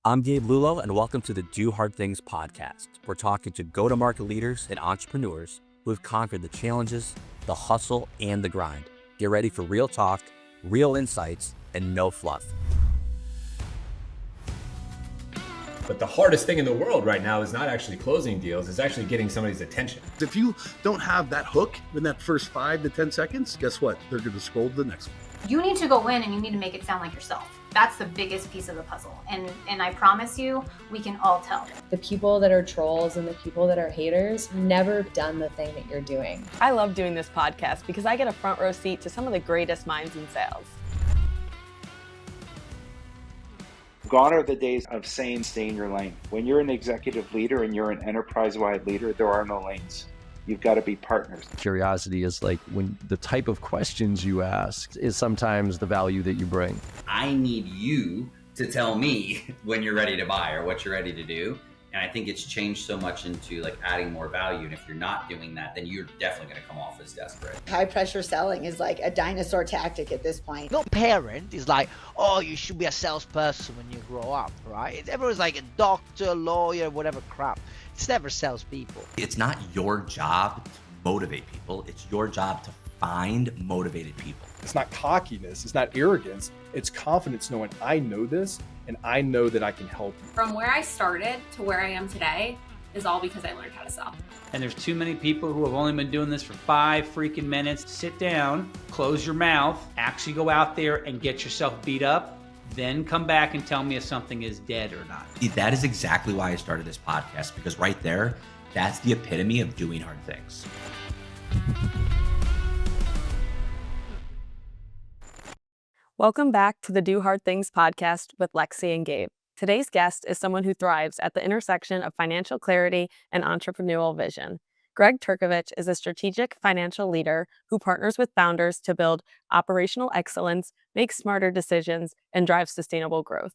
I'm Gabe Lullo, and welcome to the Do Hard Things podcast. We're talking to go-to-market leaders and entrepreneurs who have conquered the challenges, the hustle, and the grind. Get ready for real talk, real insights, and no fluff. But the hardest thing in the world right now is not actually closing deals, it's actually getting somebody's attention. If you don't have that hook in that first 5 to 10 seconds, guess what? They're going to scroll to the next one. You need to go in and you need to make it sound like yourself. That's the biggest piece of the puzzle. And I promise you, we can all tell. The people that are trolls and the people that are haters never done the thing that you're doing. I love doing this podcast because I get a front row seat to some of the greatest minds in sales. Gone are the days of saying stay in your lane. When you're an executive leader and you're an enterprise-wide leader, there are no lanes. You've got to be partners. Curiosity is like when the type of questions you ask is sometimes the value that you bring. I need you to tell me when you're ready to buy or what you're ready to do. And I think it's changed so much into like adding more value. And if you're not doing that, then you're definitely going to come off as desperate. High pressure selling is like a dinosaur tactic at this point. No parent is like, oh, you should be a salesperson when you grow up, right? Everyone's like a doctor, lawyer, whatever crap. It's never salespeople. It's not your job to motivate people. It's your job to find motivated people. It's not cockiness. It's not arrogance. It's confidence knowing I know this and I know that I can help you. From where I started to where I am today is all because I learned how to sell. And there's too many people who have only been doing this for 5 freaking minutes. Sit down, close your mouth, actually go out there and get yourself beat up. Then come back and tell me if something is dead or not. That is exactly why I started this podcast, because right there, that's the epitome of doing hard things. Welcome back to the Do Hard Things podcast with Lexi and Gabe. Today's guest is someone who thrives at the intersection of financial clarity and entrepreneurial vision. Gregg Turkovich is a strategic financial leader who partners with founders to build operational excellence, make smarter decisions, and drive sustainable growth.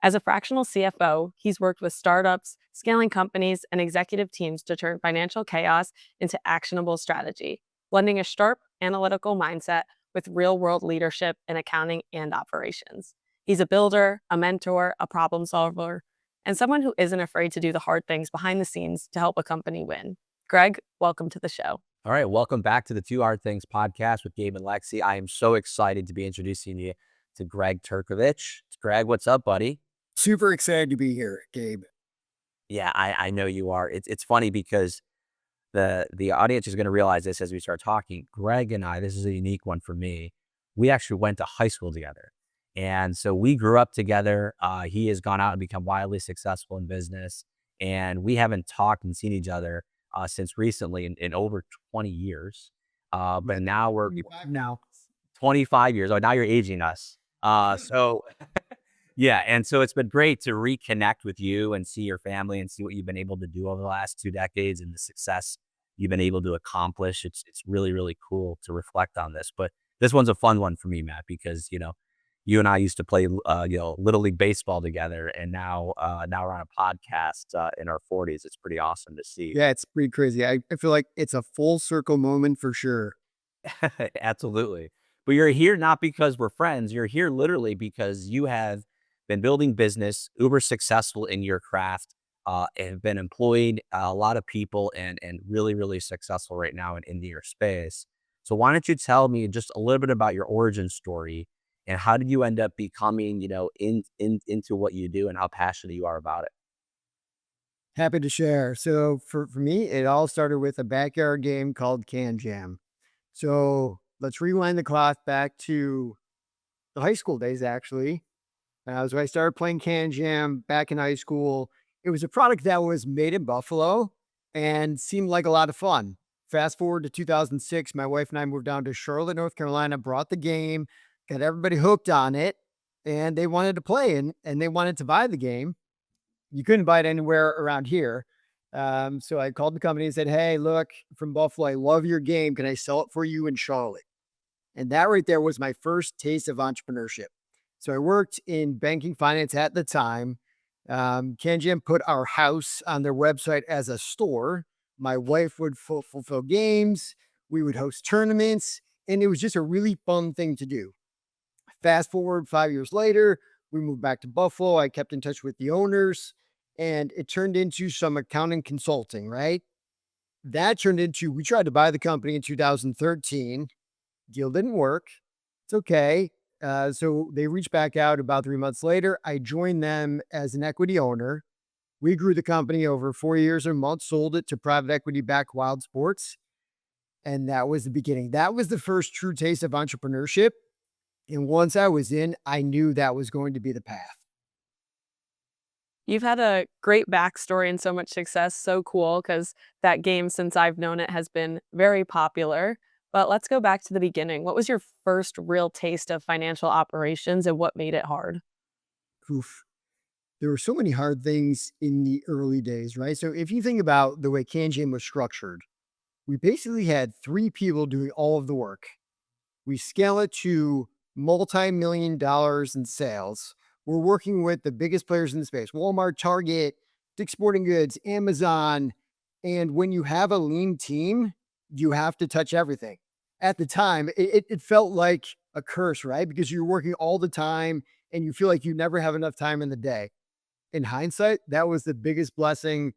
As a fractional CFO, he's worked with startups, scaling companies, and executive teams to turn financial chaos into actionable strategy, blending a sharp analytical mindset with real-world leadership in accounting and operations. He's a builder, a mentor, a problem solver, and someone who isn't afraid to do the hard things behind the scenes to help a company win. Gregg, welcome to the show. All right, welcome back to the Do Hard Things podcast with Gabe and Lexi. I am so excited to be introducing you to Gregg Turkovich. Gregg, what's up, buddy? Super excited to be here, Gabe. Yeah, I know you are. It's funny because the audience is going to realize this as we start talking. Gregg and I, this is a unique one for me. We actually went to high school together. And so we grew up together. He has gone out and become wildly successful in business. And we haven't talked and seen each other since recently in over 20 years. But now we're 25 years. Oh, now you're aging us. So yeah. And so it's been great to reconnect with you and see your family and see what you've been able to do over the last 2 decades and the success you've been able to accomplish. It's really, really cool to reflect on this. But this one's a fun one for me, Matt, because, you and I used to play, Little League baseball together. And now we're on a podcast in our 40s. It's pretty awesome to see. Yeah, it's pretty crazy. I feel like it's a full circle moment for sure. Absolutely. But you're here not because we're friends. You're here literally because you have been building business, uber successful in your craft, have been employed a lot of people and really, really successful right now in your space. So why don't you tell me just a little bit about your origin story and how did you end up becoming, into what you do and how passionate you are about it? Happy to share. So for me, it all started with a backyard game called Can Jam. So let's rewind the clock back to the high school days, actually. So I started playing Can Jam back in high school. It was a product that was made in Buffalo and seemed like a lot of fun. Fast forward to 2006, my wife and I moved down to Charlotte, North Carolina, brought the game, got everybody hooked on it, and they wanted to play and they wanted to buy the game. You couldn't buy it anywhere around here. So I called the company and said, hey, look, from Buffalo, I love your game. Can I sell it for you in Charlotte? And that right there was my first taste of entrepreneurship. So I worked in banking finance at the time. Can Jam put our house on their website as a store. My wife would fulfill games. We would host tournaments. And it was just a really fun thing to do. Fast forward 5 years later, We moved back to Buffalo. I kept in touch with the owners, and it turned into some accounting consulting, right? That turned into, we tried to buy the company in 2013. Deal didn't work. It's okay. So they reached back out about 3 months later. I joined them as an equity owner. We grew the company over 4 years and months, sold it to private equity backed Wild Sports. And that was the beginning. That was the first true taste of entrepreneurship. And once I was in, I knew that was going to be the path. You've had a great backstory and so much success. So cool, because that game, since I've known it, has been very popular. But let's go back to the beginning. What was your first real taste of financial operations and what made it hard? Oof. There were so many hard things in the early days, right? So if you think about the way CanJam was structured, we basically had 3 people doing all of the work. We scale it to multi-million dollars in sales. We're working with the biggest players in the space: Walmart, Target, Dick's Sporting Goods, Amazon. And when you have a lean team, you have to touch everything. At the time, it felt like a curse, right? Because you're working all the time and you feel like you never have enough time in the day. In hindsight, that was the biggest blessing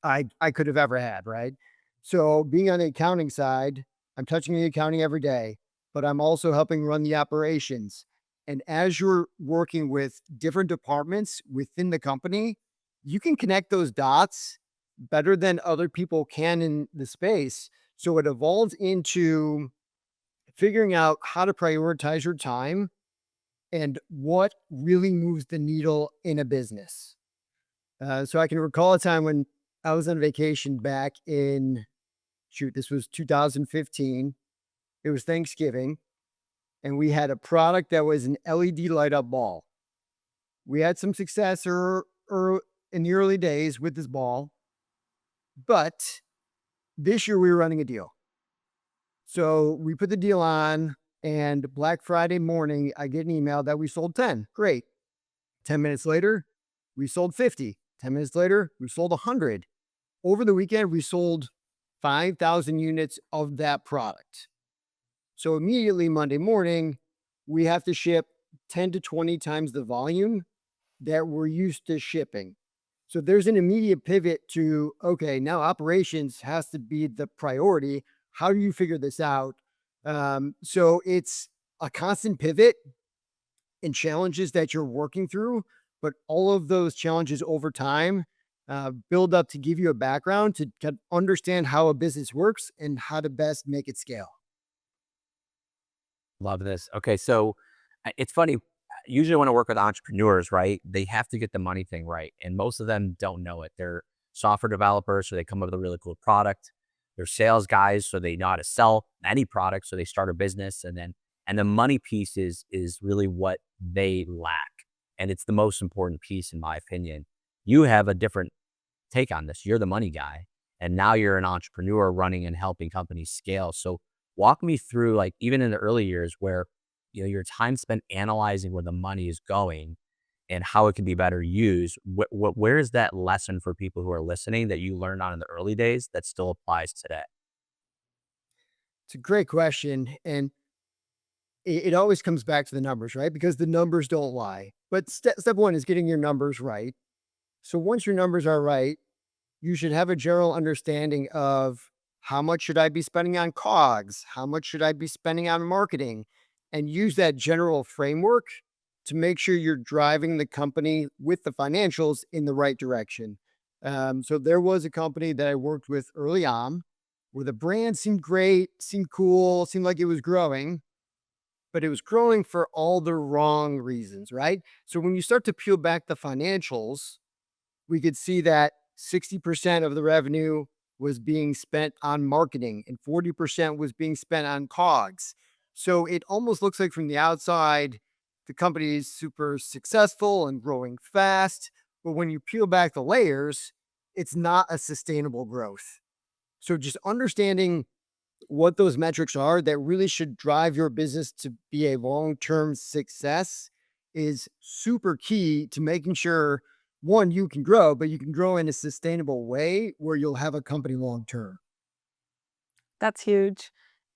I could have ever had, right? So being on the accounting side, I'm touching the accounting every day, but I'm also helping run the operations. And as you're working with different departments within the company, you can connect those dots better than other people can in the space. So it evolves into figuring out how to prioritize your time and what really moves the needle in a business. So I can recall a time when I was on vacation back in, this was 2015. It was Thanksgiving, and we had a product that was an LED light up ball. We had some success in the early days with this ball, but this year we were running a deal. So we put the deal on, and Black Friday morning, I get an email that we sold 10. Great. 10 minutes later, we sold 50. 10 minutes later, we sold 100. Over the weekend, we sold 5,000 units of that product. So immediately Monday morning, we have to ship 10 to 20 times the volume that we're used to shipping. So there's an immediate pivot to, okay, now operations has to be the priority. How do you figure this out? So it's a constant pivot and challenges that you're working through, but all of those challenges over time build up to give you a background to understand how a business works and how to best make it scale. Love this. Okay, so it's funny. Usually, when I work with entrepreneurs, right, they have to get the money thing right, and most of them don't know it. They're software developers, so they come up with a really cool product. They're sales guys, so they know how to sell any product, so they start a business, and the money piece is really what they lack, and it's the most important piece, in my opinion. You have a different take on this. You're the money guy, and now you're an entrepreneur running and helping companies scale. So walk me through, like, even in the early years where, your time spent analyzing where the money is going and how it can be better used. Where is that lesson for people who are listening that you learned on in the early days that still applies today? It's a great question. And it always comes back to the numbers, right? Because the numbers don't lie. But step one is getting your numbers right. So once your numbers are right, you should have a general understanding of how much should I be spending on COGS? How much should I be spending on marketing? And use that general framework to make sure you're driving the company with the financials in the right direction. So there was a company that I worked with early on where the brand seemed great, seemed cool, seemed like it was growing, but it was growing for all the wrong reasons, right? So when you start to peel back the financials, we could see that 60% of the revenue was being spent on marketing and 40% was being spent on COGS. So it almost looks like from the outside, the company is super successful and growing fast. But when you peel back the layers, it's not a sustainable growth. So just understanding what those metrics are that really should drive your business to be a long-term success is super key to making sure, one, you can grow, but you can grow in a sustainable way where you'll have a company long term. That's huge.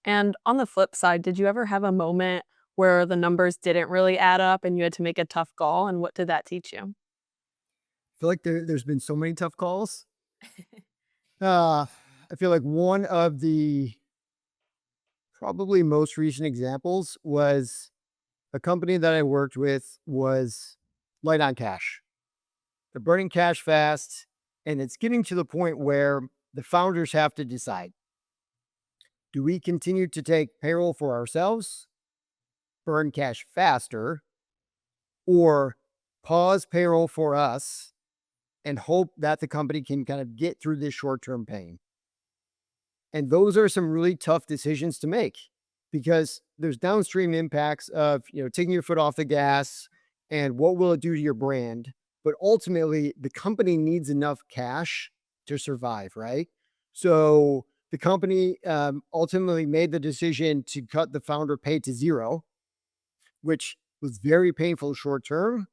And on the flip side, did you ever have a moment where the numbers didn't really add up and you had to make a tough call? And what did that teach you? I feel like there's been so many tough calls. I feel like one of the probably most recent examples was a company that I worked with was light on cash. They're burning cash fast, and it's getting to the point where the founders have to decide, do we continue to take payroll for ourselves, burn cash faster, or pause payroll for us and hope that the company can kind of get through this short-term pain? And those are some really tough decisions to make because there's downstream impacts of, taking your foot off the gas and what will it do to your brand. But ultimately, the company needs enough cash to survive, right? So the company ultimately made the decision to cut the founder pay to zero, which was very painful short term.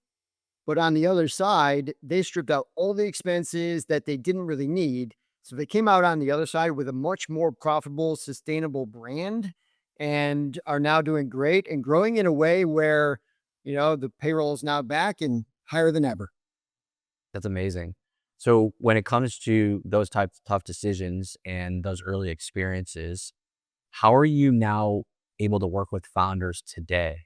But on the other side, they stripped out all the expenses that they didn't really need. So they came out on the other side with a much more profitable, sustainable brand and are now doing great and growing in a way where, the payroll is now back and higher than ever. That's amazing. So when it comes to those types of tough decisions and those early experiences, how are you now able to work with founders today?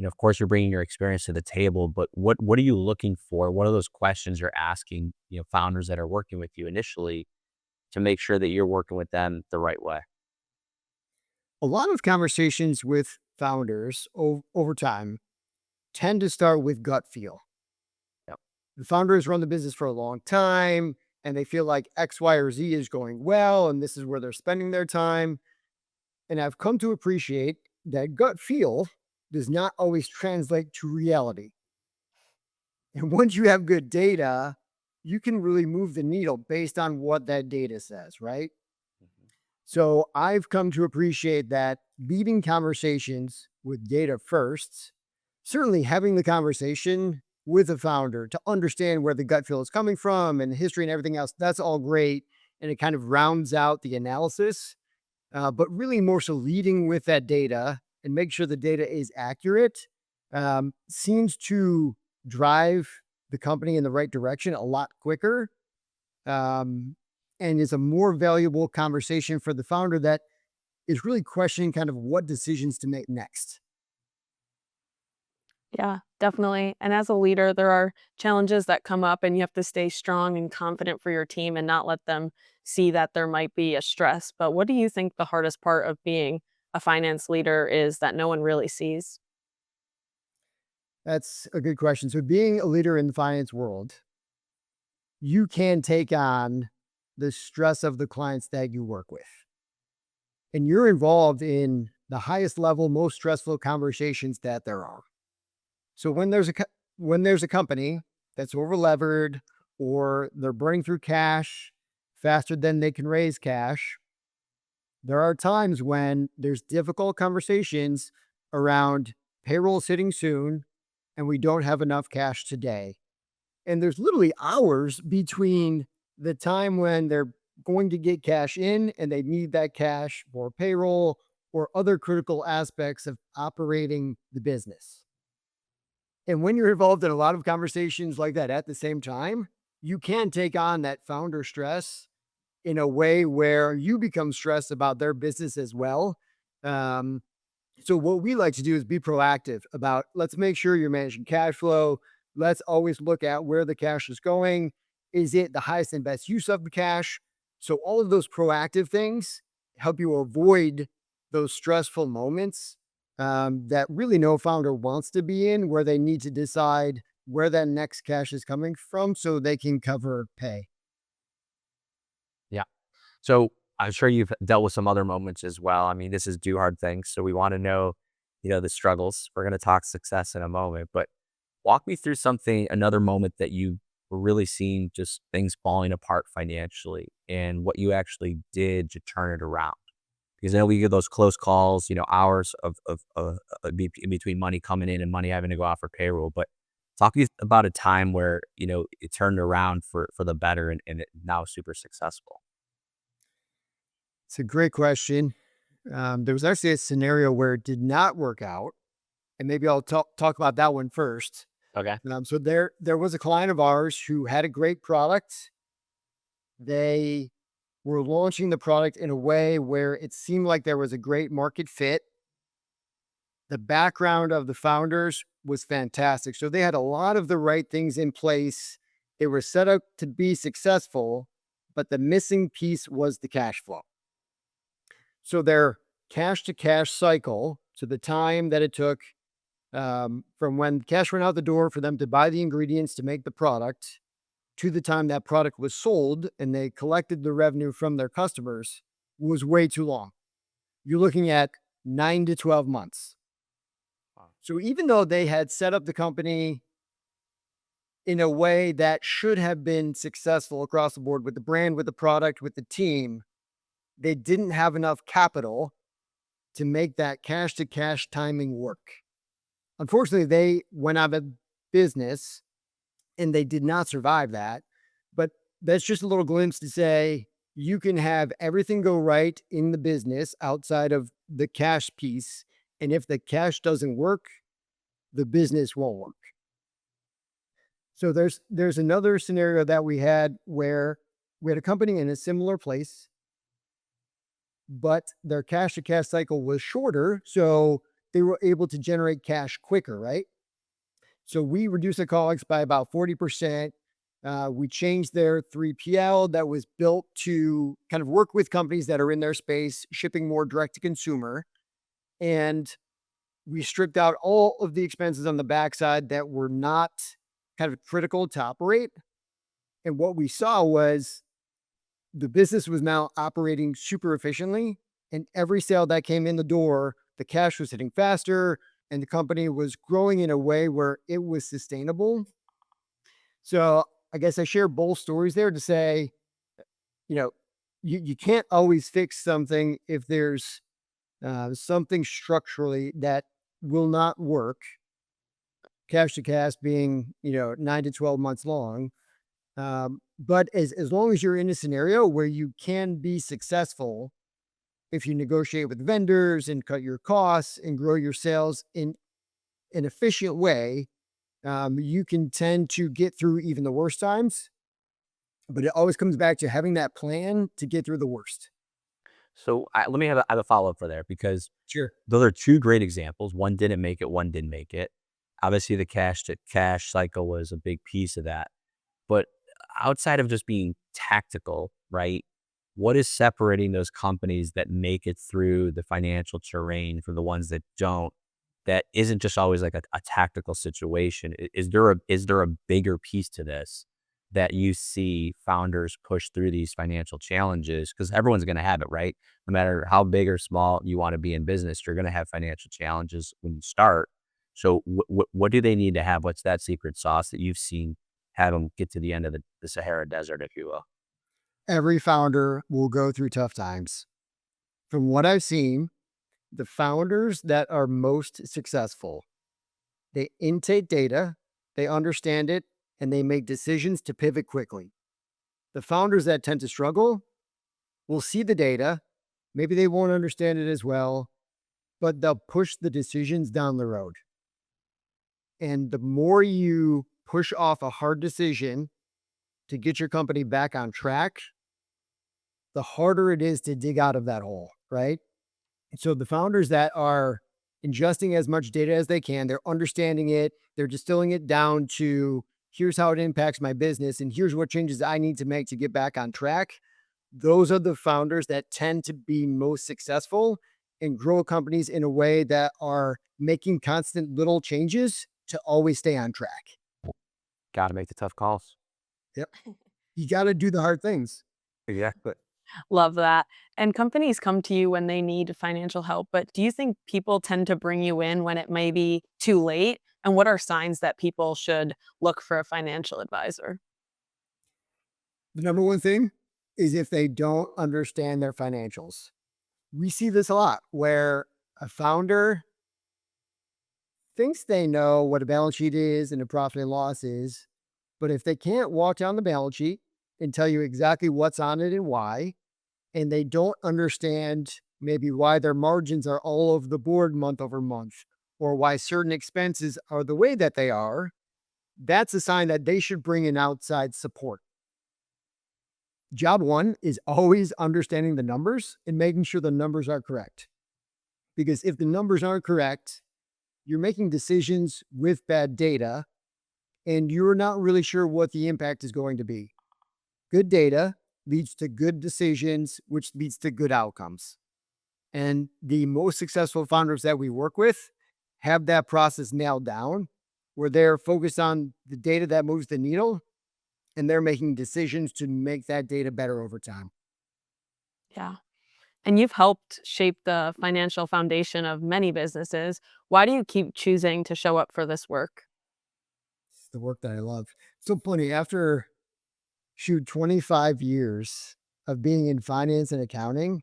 Of course, you're bringing your experience to the table, but what are you looking for? What are those questions you're asking, founders that are working with you initially to make sure that you're working with them the right way? A lot of conversations with founders over time tend to start with gut feel. Yep. The founders run the business for a long time and they feel like X, Y, or Z is going well, and this is where they're spending their time. And I've come to appreciate that gut feel does not always translate to reality. And once you have good data, you can really move the needle based on what that data says, right? So I've come to appreciate that leading conversations with data first, certainly having the conversation with a founder to understand where the gut feel is coming from and history and everything else, that's all great. And it kind of rounds out the analysis. But really more so leading with that data and make sure the data is accurate seems to drive the company in the right direction a lot quicker and is a more valuable conversation for the founder that is really questioning kind of what decisions to make next. Yeah, definitely. And as a leader, there are challenges that come up, and you have to stay strong and confident for your team and not let them see that there might be a stress. But what do you think the hardest part of being a finance leader is that no one really sees? That's a good question. So being a leader in the finance world, you can take on the stress of the clients that you work with. And you're involved in the highest level, most stressful conversations that there are. So when there's a company that's over levered or they're burning through cash faster than they can raise cash, there are times when there's difficult conversations around payroll sitting soon and we don't have enough cash today. And there's literally hours between the time when they're going to get cash in and they need that cash for payroll or other critical aspects of operating the business. And when you're involved in a lot of conversations like that at the same time, you can take on that founder stress in a way where you become stressed about their business as well. So what we like to do is be proactive about, let's make sure you're managing cash flow. Let's always look at where the cash is going. Is it the highest and best use of the cash? So all of those proactive things help you avoid those stressful moments that really no founder wants to be in, where they need to decide where that next cash is coming from so they can cover pay. Yeah. So I'm sure you've dealt with some other moments as well. I mean, this is do hard things. So we want to know, the struggles. We're going to talk success in a moment, but walk me through another moment that you were really seeing just things falling apart financially and what you actually did to turn it around. Because I know we get those close calls, hours in between money coming in and money having to go out for payroll. But talk to me about a time where, it turned around for the better and it now super successful. It's a great question. There was actually a scenario where it did not work out. and maybe I'll talk about that one first. Okay. So there was a client of ours who had a great product. They were launching the product in a way where it seemed like there was a great market fit. The background of the founders was fantastic. So they had a lot of the right things in place. They were set up to be successful, but the missing piece was the cash flow. So their cash to cash cycle, so the time that it took from when cash went out the door for them to buy the ingredients to make the product to the time that product was sold and they collected the revenue from their customers was way too long. You're looking at 9 to 12 months. So even though they had set up the company in a way that should have been successful across the board with the brand, with the product, with the team, they didn't have enough capital to make that cash to cash timing work. Unfortunately, they went out of business and they did not survive that. But that's just a little glimpse to say you can have everything go right in the business outside of the cash piece. And if the cash doesn't work, the business won't work. So there's another scenario that we had where we had a company in a similar place, but their cash to cash cycle was shorter. So they were able to generate cash quicker, right? So we reduced the COGS by about 40%. We changed their 3PL that was built to kind of work with companies that are in their space, shipping more direct to consumer. And we stripped out all of the expenses on the backside that were not kind of critical to operate. And what we saw was the business was now operating super efficiently. And every sale that came in the door, the cash was hitting faster and the company was growing in a way where it was sustainable. So I guess I share both stories there to say, you can't always fix something if there's something structurally that will not work. Cash to cash being, 9 to 12 months long. But as long as you're in a scenario where you can be successful, if you negotiate with vendors and cut your costs and grow your sales in an efficient way, you can tend to get through even the worst times. But it always comes back to having that plan to get through the worst. So let me have a follow up for there because Sure. those are two great examples. One didn't make it, one didn't make it. Obviously, the cash to cash cycle was a big piece of that. But outside of just being tactical, right? What is separating those companies that make it through the financial terrain from the ones that don't? That isn't just always like a tactical situation. Is there a bigger piece to this that you see founders push through these financial challenges? Because everyone's going to have it, right? No matter how big or small you want to be in business, you're going to have financial challenges when you start. So what do they need to have? What's that secret sauce that you've seen have them get to the end of the Sahara Desert, if you will? Every founder will go through tough times. From what I've seen, the founders that are most successful, they intake data, they understand it, and they make decisions to pivot quickly. The founders that tend to struggle will see the data. Maybe they won't understand it as well, but they'll push the decisions down the road. And the more you push off a hard decision to get your company back on track, the harder it is to dig out of that hole, right? And so the founders that are ingesting as much data as they can, they're understanding it, they're distilling it down to here's how it impacts my business and here's what changes I need to make to get back on track. Those are the founders that tend to be most successful and grow companies in a way that are making constant little changes to always stay on track. Got to make the tough calls. Yep. You got to do the hard things. Exactly. Love that. And companies come to you when they need financial help, but do you think people tend to bring you in when it may be too late? And what are signs that people should look for a financial advisor? The number one thing is if they don't understand their financials. We see this a lot where a founder thinks they know what a balance sheet is and a profit and loss is, but if they can't walk down the balance sheet and tell you exactly what's on it and why, and they don't understand maybe why their margins are all over the board month over month, or why certain expenses are the way that they are, that's a sign that they should bring in outside support. Job one is always understanding the numbers and making sure the numbers are correct. Because if the numbers aren't correct, you're making decisions with bad data and you're not really sure what the impact is going to be. Good data leads to good decisions, which leads to good outcomes. And the most successful founders that we work with have that process nailed down, where they're focused on the data that moves the needle and they're making decisions to make that data better over time. Yeah. And you've helped shape the financial foundation of many businesses. Why do you keep choosing to show up for this work? It's the work that I love. So funny, after 25 years of being in finance and accounting,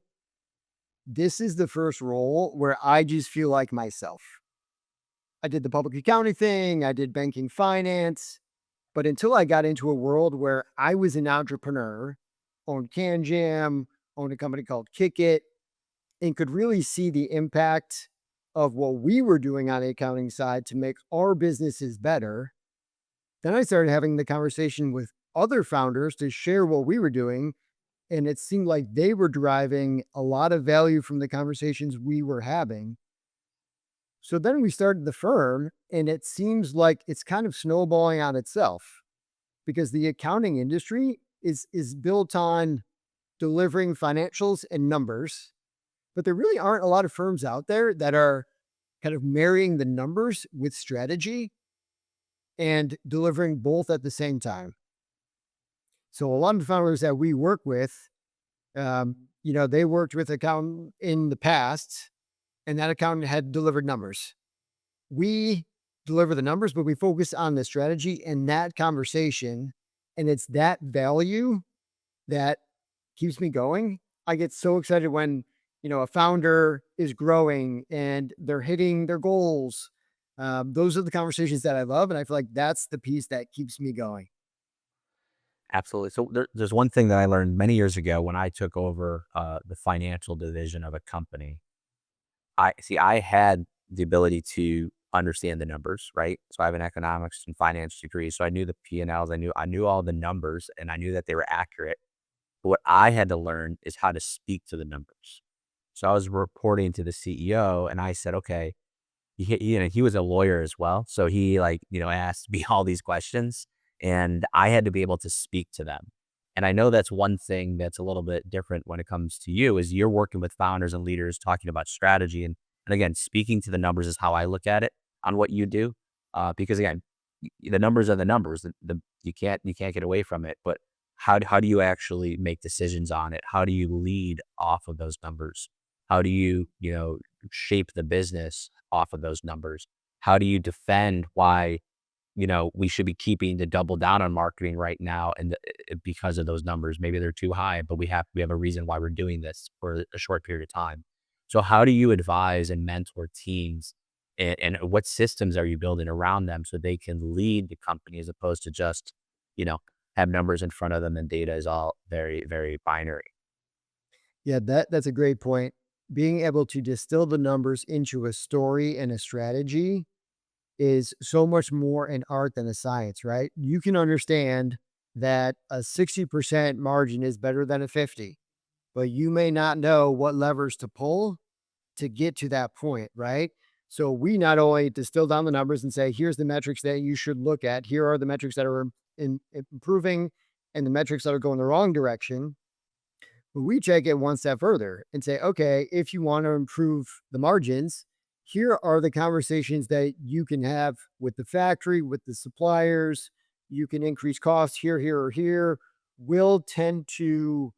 this is the first role where I just feel like myself. I did the public accounting thing, I did banking finance, but until I got into a world where I was an entrepreneur, owned CanJam, owned a company called Kick It, and could really see the impact of what we were doing on the accounting side to make our businesses better, then I started having the conversation with other founders to share what we were doing. And it seemed like they were deriving a lot of value from the conversations we were having. So then we started the firm, and it seems like it's kind of snowballing on itself because the accounting industry is built on delivering financials and numbers, but there really aren't a lot of firms out there that are kind of marrying the numbers with strategy and delivering both at the same time. So a lot of the founders that we work with, they worked with accountant in the past, and that accountant had delivered numbers. We deliver the numbers, but we focus on the strategy and that conversation. And it's that value that keeps me going. I get so excited when, a founder is growing and they're hitting their goals. Those are the conversations that I love. And I feel like that's the piece that keeps me going. Absolutely. So there's one thing that I learned many years ago when I took over the financial division of a company. I had the ability to understand the numbers, right? So I have an economics and finance degree, so I knew the P&Ls. I knew all the numbers, and I knew that they were accurate. But what I had to learn is how to speak to the numbers. So I was reporting to the CEO, and I said, okay, he was a lawyer as well. So he asked me all these questions and I had to be able to speak to them. And I know that's one thing that's a little bit different when it comes to you is you're working with founders and leaders talking about strategy. And again, speaking to the numbers is how I look at it on what you do. Because again, the numbers are the numbers. You can't get away from it. But how do you actually make decisions on it? How do you lead off of those numbers? How do you shape the business off of those numbers? How do you defend why, we should be keeping to double down on marketing right now and because of those numbers? Maybe they're too high, but we have a reason why we're doing this for a short period of time. So how do you advise and mentor teams and what systems are you building around them so they can lead the company as opposed to just, have numbers in front of them and data is all very, very binary? Yeah, that's a great point. Being able to distill the numbers into a story and a strategy is so much more an art than a science, right? You can understand that a 60% margin is better than a 50, but you may not know what levers to pull to get to that point, right? So we not only distill down the numbers and say, here's the metrics that you should look at. Here are the metrics that are improving and the metrics that are going the wrong direction. But we take it one step further and say, okay, if you want to improve the margins, here are the conversations that you can have with the factory, with the suppliers. You can increase costs here, here, or here. We'll tend to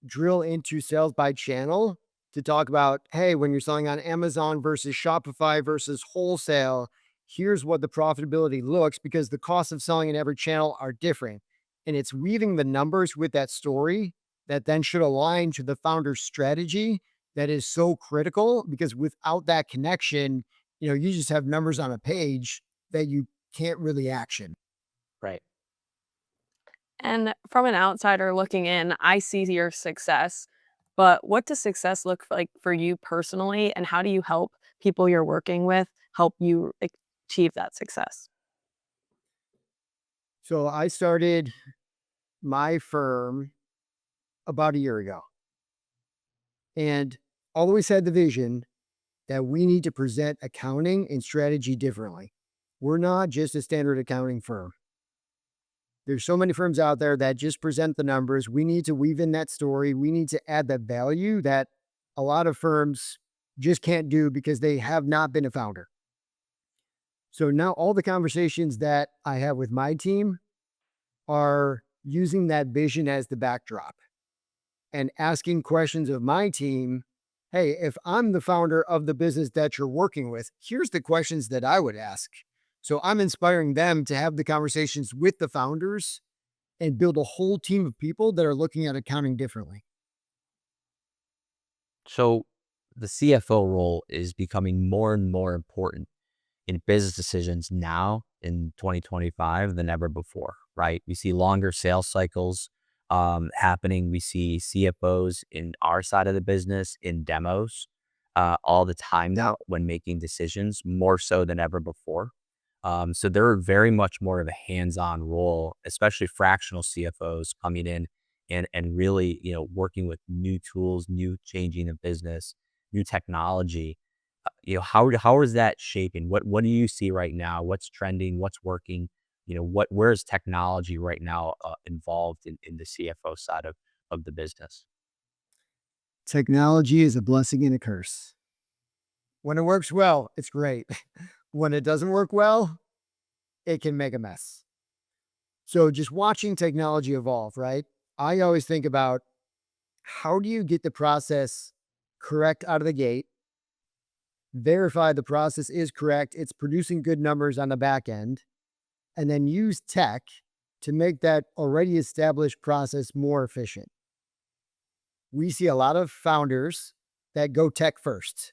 drill into sales by channel to talk about, hey, when you're selling on Amazon versus Shopify versus wholesale, here's what the profitability looks because the cost of selling in every channel are different. And it's weaving the numbers with that story that then should align to the founder's strategy that is so critical because without that connection, you just have numbers on a page that you can't really action. Right. And from an outsider looking in, I see your success, but what does success look like for you personally? And how do you help people you're working with help you achieve that success? So I started my firm about a year ago and always had the vision that we need to present accounting and strategy differently. We're not just a standard accounting firm. There's so many firms out there that just present the numbers. We need to weave in that story. We need to add that value that a lot of firms just can't do because they have not been a founder. So now all the conversations that I have with my team are using that vision as the backdrop and asking questions of my team. Hey, if I'm the founder of the business that you're working with, here's the questions that I would ask. So I'm inspiring them to have the conversations with the founders and build a whole team of people that are looking at accounting differently. So the CFO role is becoming more and more important in business decisions now in 2025 than ever before, right? We see longer sales cycles happening. We see CFOs in our side of the business in demos all the time now when making decisions, more so than ever before. So they're very much more of a hands-on role, especially fractional CFOs coming in and really, working with new tools, new changing of business, new technology. How is that shaping? What do you see right now? What's trending? What's working? Where's technology right now involved in the CFO side of the business? Technology is a blessing and a curse. When it works well, it's great. When it doesn't work well, it can make a mess. So just watching technology evolve, right? I always think about how do you get the process correct out of the gate, verify the process is correct, it's producing good numbers on the back end, and then use tech to make that already established process more efficient. We see a lot of founders that go tech first.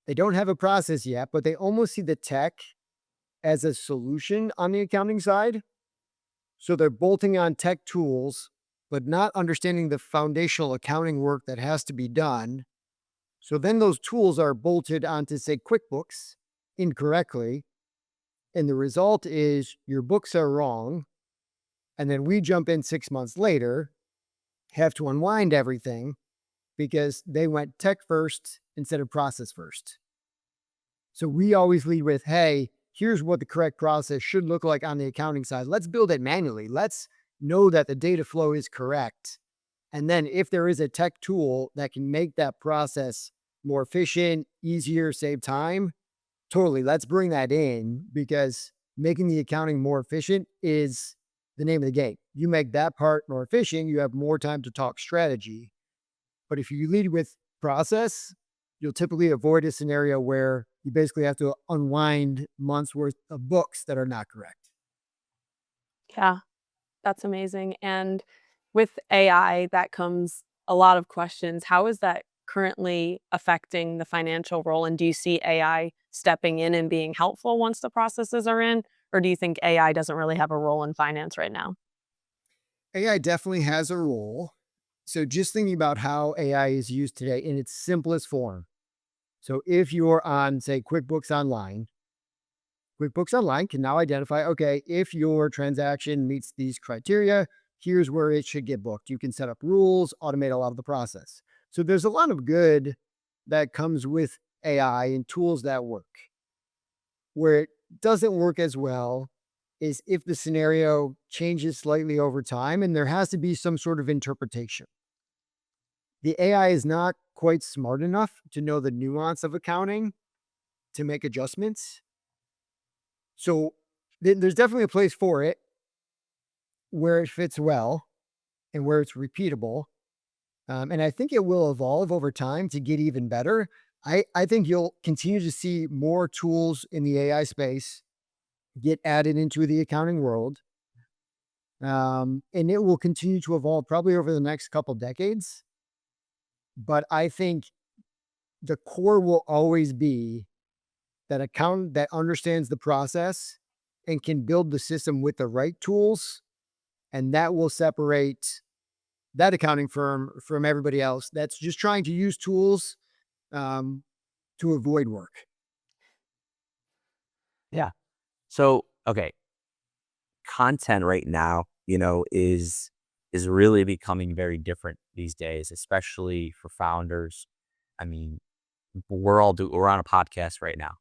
They don't have a process yet, but they almost see the tech as a solution on the accounting side. So they're bolting on tech tools, but not understanding the foundational accounting work that has to be done. So then those tools are bolted onto, say, QuickBooks incorrectly. And the result is your books are wrong. And then we jump in 6 months later, have to unwind everything because they went tech first instead of process first. So we always lead with, hey, here's what the correct process should look like on the accounting side. Let's build it manually. Let's know that the data flow is correct. And then if there is a tech tool that can make that process more efficient, easier, save time, totally, let's bring that in because making the accounting more efficient is the name of the game. You make that part more efficient, you have more time to talk strategy. But if you lead with process, you'll typically avoid a scenario where you basically have to unwind months worth of books that are not correct. Yeah, that's amazing. And with AI, that comes a lot of questions. How is that currently affecting the financial role? And do you see AI stepping in and being helpful once the processes are in? Or do you think AI doesn't really have a role in finance right now? AI definitely has a role. So just thinking about how AI is used today in its simplest form. So if you're on, say, QuickBooks Online can now identify, okay, if your transaction meets these criteria, here's where it should get booked. You can set up rules, automate a lot of the process. So there's a lot of good that comes with AI and tools that work. Where it doesn't work as well is if the scenario changes slightly over time and there has to be some sort of interpretation. The AI is not quite smart enough to know the nuance of accounting to make adjustments. So there's definitely a place for it where it fits well and where it's repeatable. And I think it will evolve over time to get even better. I think you'll continue to see more tools in the AI space get added into the accounting world. And it will continue to evolve probably over the next couple decades. But I think the core will always be that accountant that understands the process and can build the system with the right tools. And that will separate that accounting firm from everybody else that's just trying to use tools to avoid work. So, okay, content right now, is really becoming very different these days, especially for founders. I mean, we're on a podcast right now.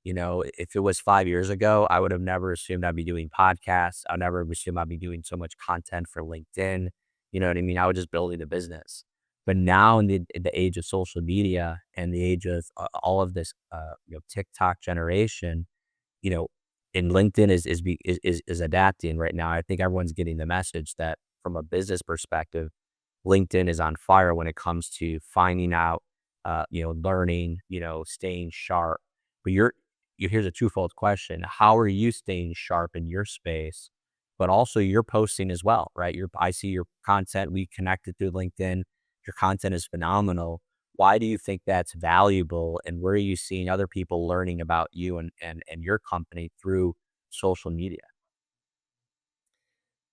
If it was 5 years ago, I would have never assumed I'd be doing podcasts. I never assumed I'd be doing so much content for LinkedIn. You know what I mean? I was just building a business. But now in the age of social media and the age of all of this, TikTok generation, you know, and LinkedIn is adapting right now. I think everyone's getting the message that from a business perspective, LinkedIn is on fire when it comes to finding out, learning, staying sharp. But here's a twofold question. How are you staying sharp in your space? But also you're posting as well, right? I see your content. We connected through LinkedIn. Your content is phenomenal. Why do you think that's valuable? And where are you seeing other people learning about you and your company through social media?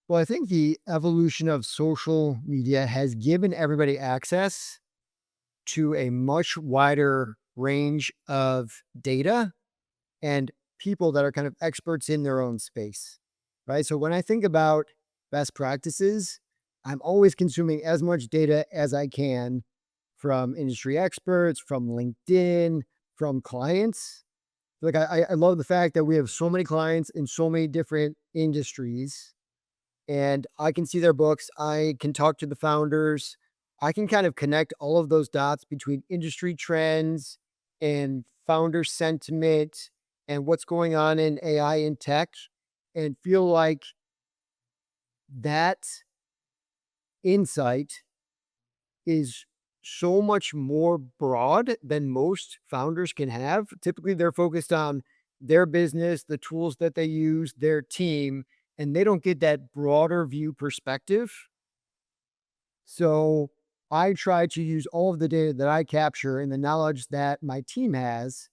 Well, I think the evolution of social media has given everybody access to a much wider range of data and people that are kind of experts in their own space, right? So when I think about best practices, I'm always consuming as much data as I can from industry experts, from LinkedIn, from clients. Like I love the fact that we have so many clients in so many different industries, and I can see their books. I can talk to the founders. I can kind of connect all of those dots between industry trends and founder sentiment and what's going on in AI and tech, and feel like that insight is so much more broad than most founders can have. Typically, they're focused on their business, the tools that they use, their team, and they don't get that broader view perspective. So I try to use all of the data that I capture and the knowledge that my team has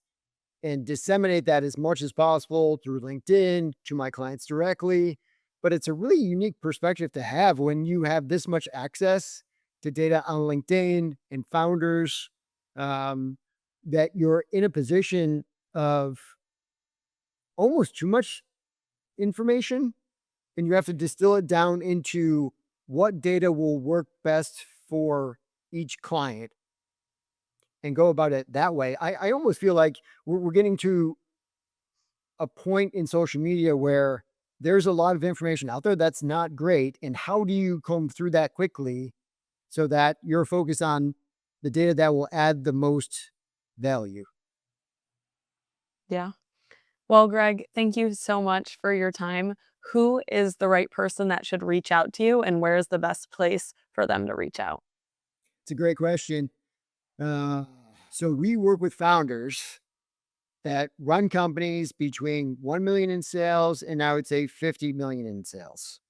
and disseminate that as much as possible through LinkedIn to my clients directly. But it's a really unique perspective to have when you have this much access to data on LinkedIn and founders, that you're in a position of almost too much information, and you have to distill it down into what data will work best for each client and go about it that way. I almost feel like we're getting to a point in social media where there's a lot of information out there that's not great. And how do you comb through that quickly so that you're focused on the data that will add the most value? Yeah. Well, Gregg, thank you so much for your time. Who is the right person that should reach out to you, and where is the best place for them to reach out? It's a great question. So we work with founders that run companies between 1 million in sales and I would say 50 million in sales.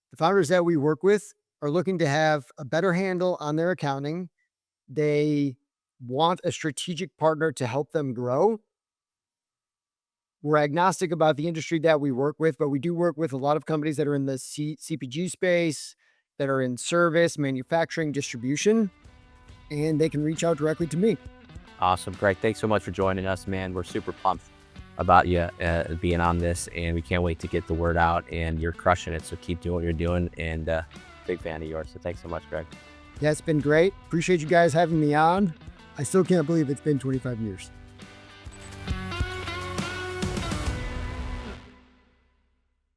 The founders that we work with are looking to have a better handle on their accounting. They want a strategic partner to help them grow. We're agnostic about the industry that we work with, but we do work with a lot of companies that are in the CPG space, that are in service, manufacturing, distribution, and they can reach out directly to me. Awesome. Gregg, thanks so much for joining us, man. We're super pumped about you being on this, and we can't wait to get the word out, and you're crushing it. So keep doing what you're doing, and big fan of yours. So thanks so much, Gregg. Yeah, it's been great. Appreciate you guys having me on. I still can't believe it's been 25 years.